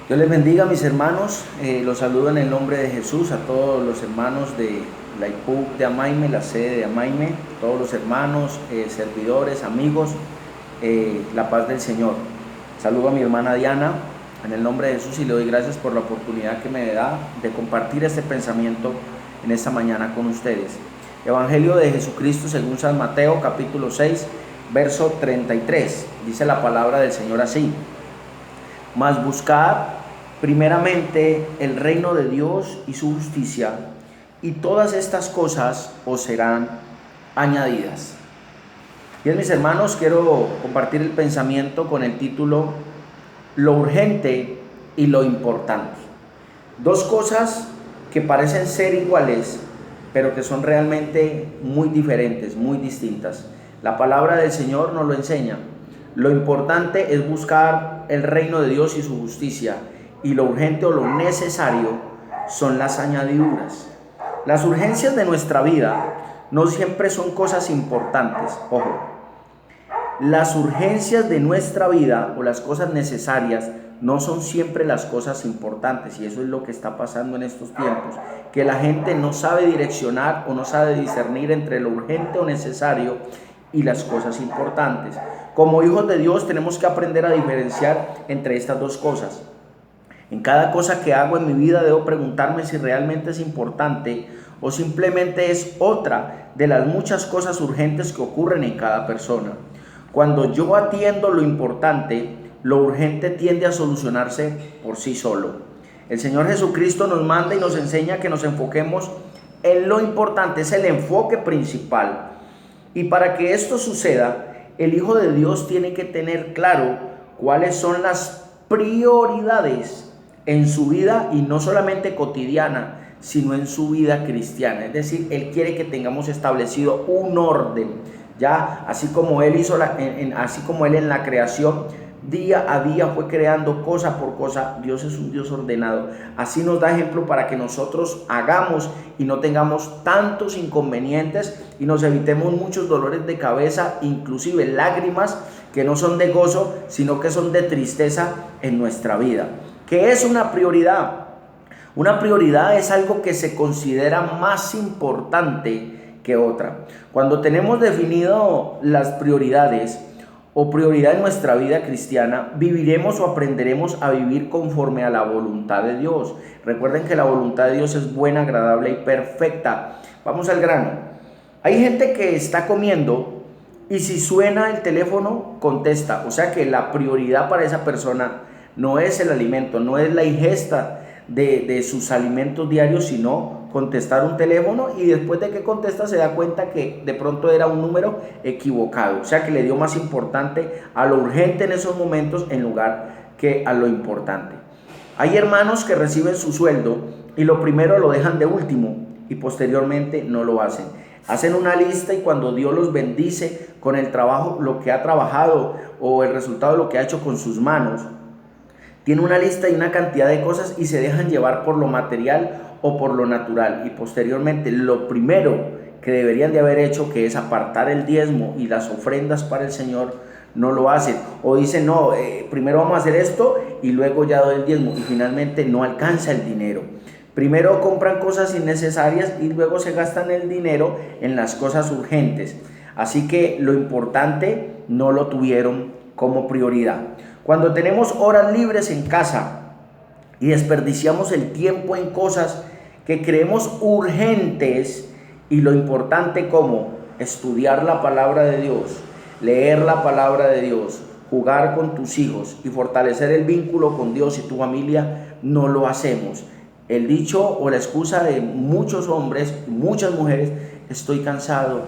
Dios les bendiga, mis hermanos. Los saludo en el nombre de Jesús a todos los hermanos de la IPUC de Amaime, la sede de Amaime, todos los hermanos, servidores, amigos, la paz del Señor. Saludo a mi hermana Diana en el nombre de Jesús y le doy gracias por la oportunidad que me da de compartir este pensamiento en esta mañana con ustedes. Evangelio de Jesucristo según San Mateo, capítulo 6, verso 33. Dice la palabra del Señor así: mas buscad primeramente el reino de Dios y su justicia, y todas estas cosas os serán añadidas. Bien, mis hermanos, quiero compartir el pensamiento con el título Lo urgente y lo importante. Dos cosas que parecen ser iguales, pero que son realmente muy diferentes, muy distintas. La palabra del Señor nos lo enseña. Lo importante es buscar el reino de Dios y su justicia, y lo urgente o lo necesario son las añadiduras. Las urgencias de nuestra vida no siempre son cosas importantes. Ojo, las urgencias de nuestra vida o las cosas necesarias no son siempre las cosas importantes, y eso es lo que está pasando en estos tiempos, que la gente no sabe direccionar o no sabe discernir entre lo urgente o necesario y las cosas importantes. Como hijos de Dios tenemos que aprender a diferenciar entre estas dos cosas. En cada cosa que hago en mi vida debo preguntarme si realmente es importante o simplemente es otra de las muchas cosas urgentes que ocurren en cada persona. Cuando yo atiendo lo importante, lo urgente tiende a solucionarse por sí solo. El Señor Jesucristo nos manda y nos enseña que nos enfoquemos en lo importante, es el enfoque principal. Y para que esto suceda, el Hijo de Dios tiene que tener claro cuáles son las prioridades en su vida, y no solamente cotidiana, sino en su vida cristiana. Es decir, Él quiere que tengamos establecido un orden, ya así como Él hizo así como Él en la creación día a día fue creando cosa por cosa. Dios es un Dios ordenado. Así nos da ejemplo para que nosotros hagamos y no tengamos tantos inconvenientes y nos evitemos muchos dolores de cabeza, inclusive lágrimas que no son de gozo, sino que son de tristeza en nuestra vida. ¿Qué es una prioridad? Una prioridad es algo que se considera más importante que otra. Cuando tenemos definido las prioridades o prioridad en nuestra vida cristiana, viviremos o aprenderemos a vivir conforme a la voluntad de Dios. Recuerden que la voluntad de Dios es buena, agradable y perfecta. Vamos al grano. Hay gente que está comiendo y si suena el teléfono, contesta. O sea que la prioridad para esa persona no es el alimento, no es la ingesta de sus alimentos diarios, sino contestar un teléfono, y después de que contesta se da cuenta que de pronto era un número equivocado, o sea que le dio más importante a lo urgente en esos momentos en lugar que a lo importante. Hay hermanos que reciben su sueldo y lo primero lo dejan de último y posteriormente no lo hacen. Hacen una lista y cuando Dios los bendice con el trabajo, lo que ha trabajado o el resultado de lo que ha hecho con sus manos, tiene una lista y una cantidad de cosas y se dejan llevar por lo material o por lo natural, y posteriormente lo primero que deberían de haber hecho, que es apartar el diezmo y las ofrendas para el Señor, no lo hacen, o dicen no, primero vamos a hacer esto y luego ya doy el diezmo, y finalmente no alcanza el dinero. Primero compran cosas innecesarias y luego se gastan el dinero en las cosas urgentes, así que lo importante no lo tuvieron como prioridad. Cuando tenemos horas libres en casa y desperdiciamos el tiempo en cosas que creemos urgentes, y lo importante como estudiar la palabra de Dios, leer la palabra de Dios, jugar con tus hijos y fortalecer el vínculo con Dios y tu familia, no lo hacemos. El dicho o la excusa de muchos hombres, muchas mujeres: estoy cansado,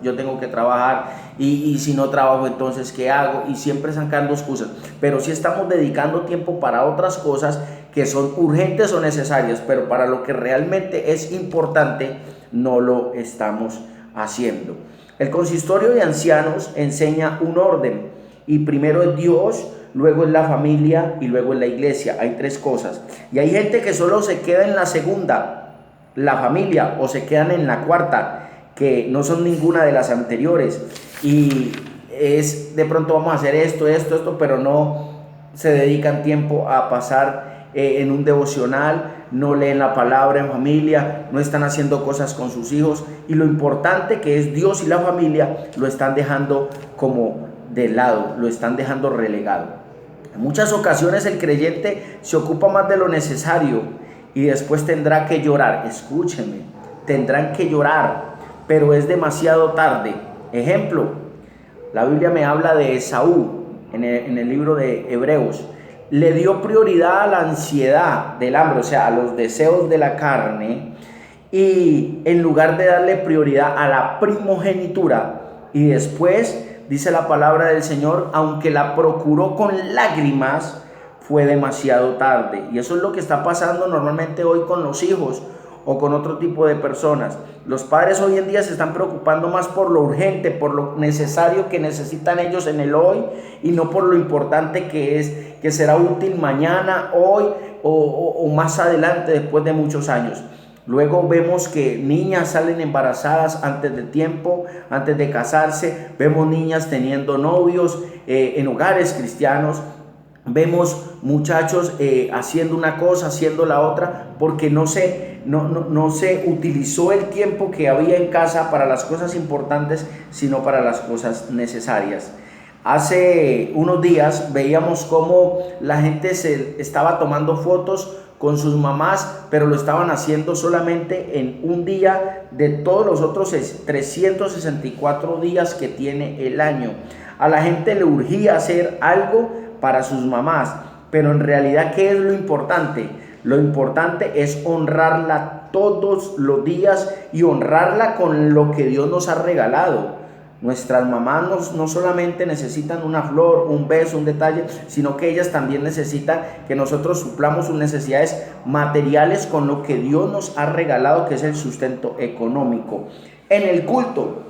yo tengo que trabajar y si no trabajo entonces ¿qué hago? Y siempre sacando excusas. Pero si estamos dedicando tiempo para otras cosas que son urgentes o necesarias, pero para lo que realmente es importante no lo estamos haciendo. El consistorio de ancianos enseña un orden, y primero es Dios, luego es la familia y luego es la iglesia. Hay tres cosas, y hay gente que solo se queda en la segunda, la familia, o se quedan en la cuarta, que no son ninguna de las anteriores, y es de pronto vamos a hacer esto, pero no se dedican tiempo a pasar en un devocional, no leen la palabra en familia, no están haciendo cosas con sus hijos, y lo importante que es Dios y la familia lo están dejando como de lado, lo están dejando relegado. En muchas ocasiones el creyente se ocupa más de lo necesario y después tendrá que llorar. Escúchenme, tendrán que llorar, pero es demasiado tarde. Ejemplo, la Biblia me habla de Esaú en el libro de Hebreos. Le dio prioridad a la ansiedad del hambre, o sea, a los deseos de la carne, y en lugar de darle prioridad a la primogenitura. Y después dice la palabra del Señor, aunque la procuró con lágrimas, fue demasiado tarde. Y eso es lo que está pasando normalmente hoy con los hijos o con otro tipo de personas. Los padres hoy en día se están preocupando más por lo urgente, por lo necesario que necesitan ellos en el hoy, y no por lo importante que es, que será útil mañana, hoy o más adelante, después de muchos años. Luego vemos que niñas salen embarazadas antes de tiempo, antes de casarse. Vemos niñas teniendo novios en hogares cristianos. Vemos muchachos haciendo una cosa, haciendo la otra, porque no se utilizó el tiempo que había en casa para las cosas importantes, sino para las cosas necesarias. Hace unos días veíamos cómo la gente se estaba tomando fotos con sus mamás, pero lo estaban haciendo solamente en un día de todos los otros 364 días que tiene el año. A la gente le urgía hacer algo para sus mamás, pero en realidad, ¿qué es lo importante? Lo importante es honrarla todos los días y honrarla con lo que Dios nos ha regalado. Nuestras mamás no solamente necesitan una flor, un beso, un detalle, sino que ellas también necesitan que nosotros suplamos sus necesidades materiales con lo que Dios nos ha regalado, que es el sustento económico. En el culto,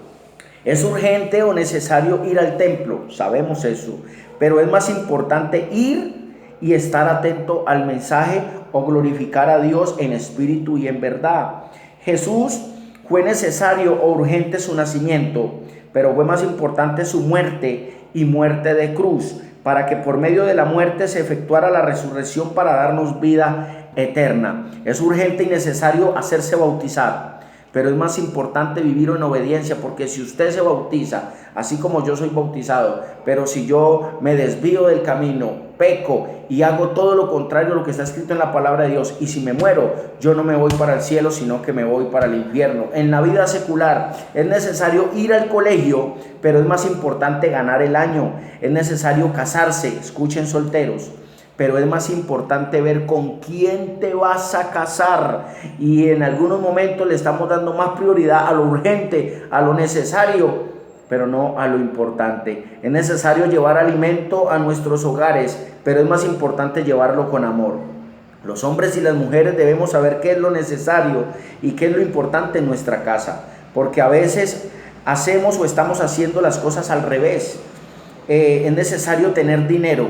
¿es urgente o necesario ir al templo? Sabemos eso, pero es más importante ir y estar atento al mensaje o glorificar a Dios en espíritu y en verdad. Jesús, fue necesario o urgente su nacimiento, pero fue más importante su muerte, y muerte de cruz, para que por medio de la muerte se efectuara la resurrección para darnos vida eterna. Es urgente y necesario hacerse bautizar, pero es más importante vivir en obediencia, porque si usted se bautiza, así como yo soy bautizado, pero si yo me desvío del camino, peco y hago todo lo contrario a lo que está escrito en la palabra de Dios, y si me muero, yo no me voy para el cielo, sino que me voy para el infierno. En la vida secular es necesario ir al colegio, pero es más importante ganar el año. Es necesario casarse, escuchen solteros, pero es más importante ver con quién te vas a casar. Y en algunos momentos le estamos dando más prioridad a lo urgente, a lo necesario, pero no a lo importante. Es necesario llevar alimento a nuestros hogares, pero es más importante llevarlo con amor. Los hombres y las mujeres debemos saber qué es lo necesario y qué es lo importante en nuestra casa, porque a veces hacemos o estamos haciendo las cosas al revés. Es necesario tener dinero,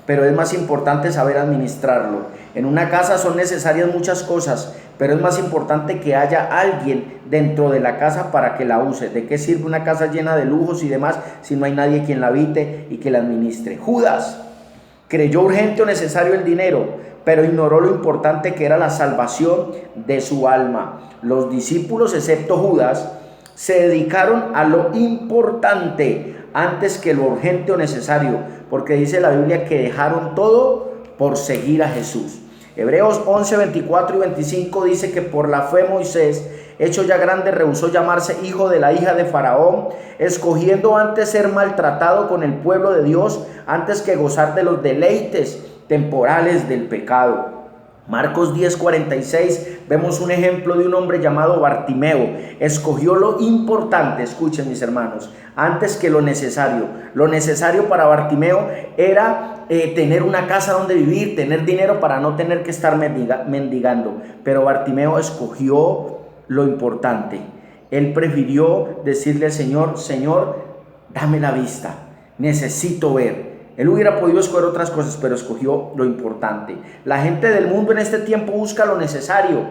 pero es más importante saber administrarlo. En una casa son necesarias muchas cosas, pero es más importante que haya alguien dentro de la casa para que la use. ¿De qué sirve una casa llena de lujos y demás si no hay nadie quien la habite y que la administre? Judas creyó urgente o necesario el dinero, pero ignoró lo importante que era la salvación de su alma. Los discípulos, excepto Judas, se dedicaron a lo importante antes que lo urgente o necesario, porque dice la Biblia que dejaron todo por seguir a Jesús. Hebreos 11, 24 y 25 dice que por la fe Moisés, hecho ya grande, rehusó llamarse hijo de la hija de Faraón, escogiendo antes ser maltratado con el pueblo de Dios antes que gozar de los deleites temporales del pecado. Marcos 10, 46, vemos un ejemplo de un hombre llamado Bartimeo. Escogió lo importante, escuchen mis hermanos, antes que lo necesario. Lo necesario para Bartimeo era tener una casa donde vivir, tener dinero para no tener que estar mendigando. Pero Bartimeo escogió lo importante. Él prefirió decirle al Señor: Señor, dame la vista, necesito ver. Él hubiera podido escoger otras cosas, pero escogió lo importante. La gente del mundo en este tiempo busca lo necesario,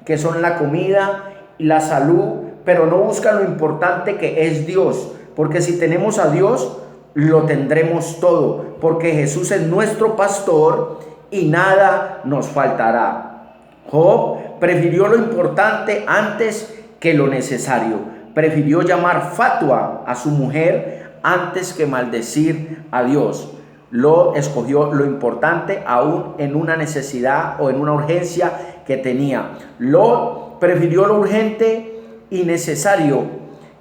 que son la comida y la salud, pero no busca lo importante que es Dios. Porque si tenemos a Dios, lo tendremos todo, porque Jesús es nuestro pastor y nada nos faltará. Job prefirió lo importante antes que lo necesario. Prefirió llamar fatua a su mujer antes que maldecir a Dios. Lot escogió lo importante aún en una necesidad o en una urgencia que tenía. Lot prefirió lo urgente y necesario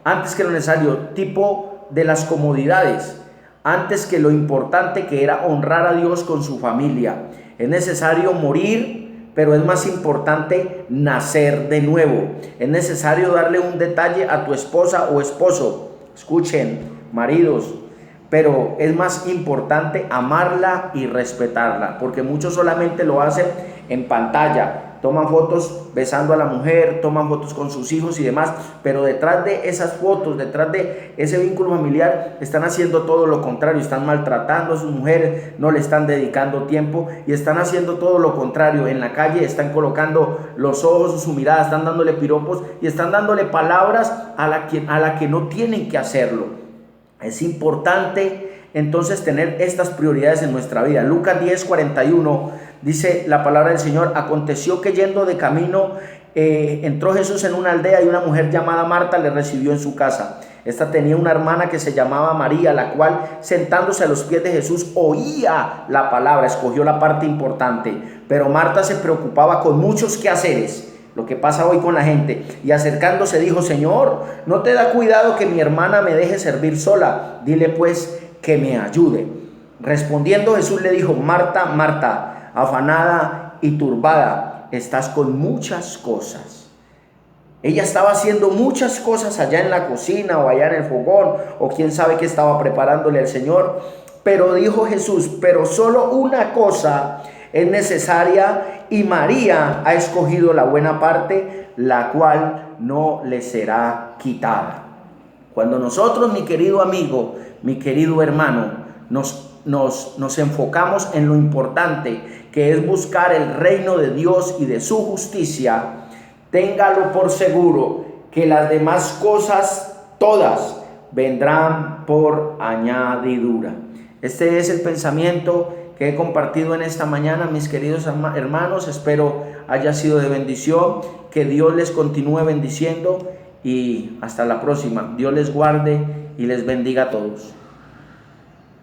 antes que lo necesario, tipo de las comodidades, antes que lo importante, que era honrar a Dios con su familia. Es necesario morir, pero es más importante nacer de nuevo. Es necesario darle un detalle a tu esposa o esposo. Escuchen, maridos, pero es más importante amarla y respetarla, porque muchos solamente lo hacen en pantalla. Toman fotos besando a la mujer, toman fotos con sus hijos y demás, pero detrás de esas fotos, detrás de ese vínculo familiar, están haciendo todo lo contrario. Están maltratando a sus mujeres, no le están dedicando tiempo y están haciendo todo lo contrario. En la calle están colocando los ojos o su mirada, están dándole piropos y están dándole palabras a la que no tienen que hacerlo. Es importante entonces tener estas prioridades en nuestra vida. Lucas 10:41 dice la palabra del Señor: aconteció que yendo de camino entró Jesús en una aldea y una mujer llamada Marta le recibió en su casa. Esta tenía una hermana que se llamaba María, la cual, sentándose a los pies de Jesús, oía la palabra. Escogió la parte importante, pero Marta se preocupaba con muchos quehaceres. Lo que pasa hoy con la gente. Y acercándose dijo: Señor, ¿no te da cuidado que mi hermana me deje servir sola? Dile pues que me ayude. Respondiendo Jesús le dijo: Marta, Marta, afanada y turbada estás con muchas cosas. Ella estaba haciendo muchas cosas allá en la cocina o allá en el fogón, o quién sabe qué estaba preparándole al Señor. Pero dijo Jesús: pero solo una cosa es necesaria, y María ha escogido la buena parte, la cual no le será quitada. Cuando nosotros, mi querido amigo, mi querido hermano, nos enfocamos en lo importante, que es buscar el reino de Dios y de su justicia, téngalo por seguro que las demás cosas todas vendrán por añadidura. Este es el pensamiento que he compartido en esta mañana, mis queridos hermanos. Espero haya sido de bendición, que Dios les continúe bendiciendo y hasta la próxima. Dios les guarde y les bendiga a todos.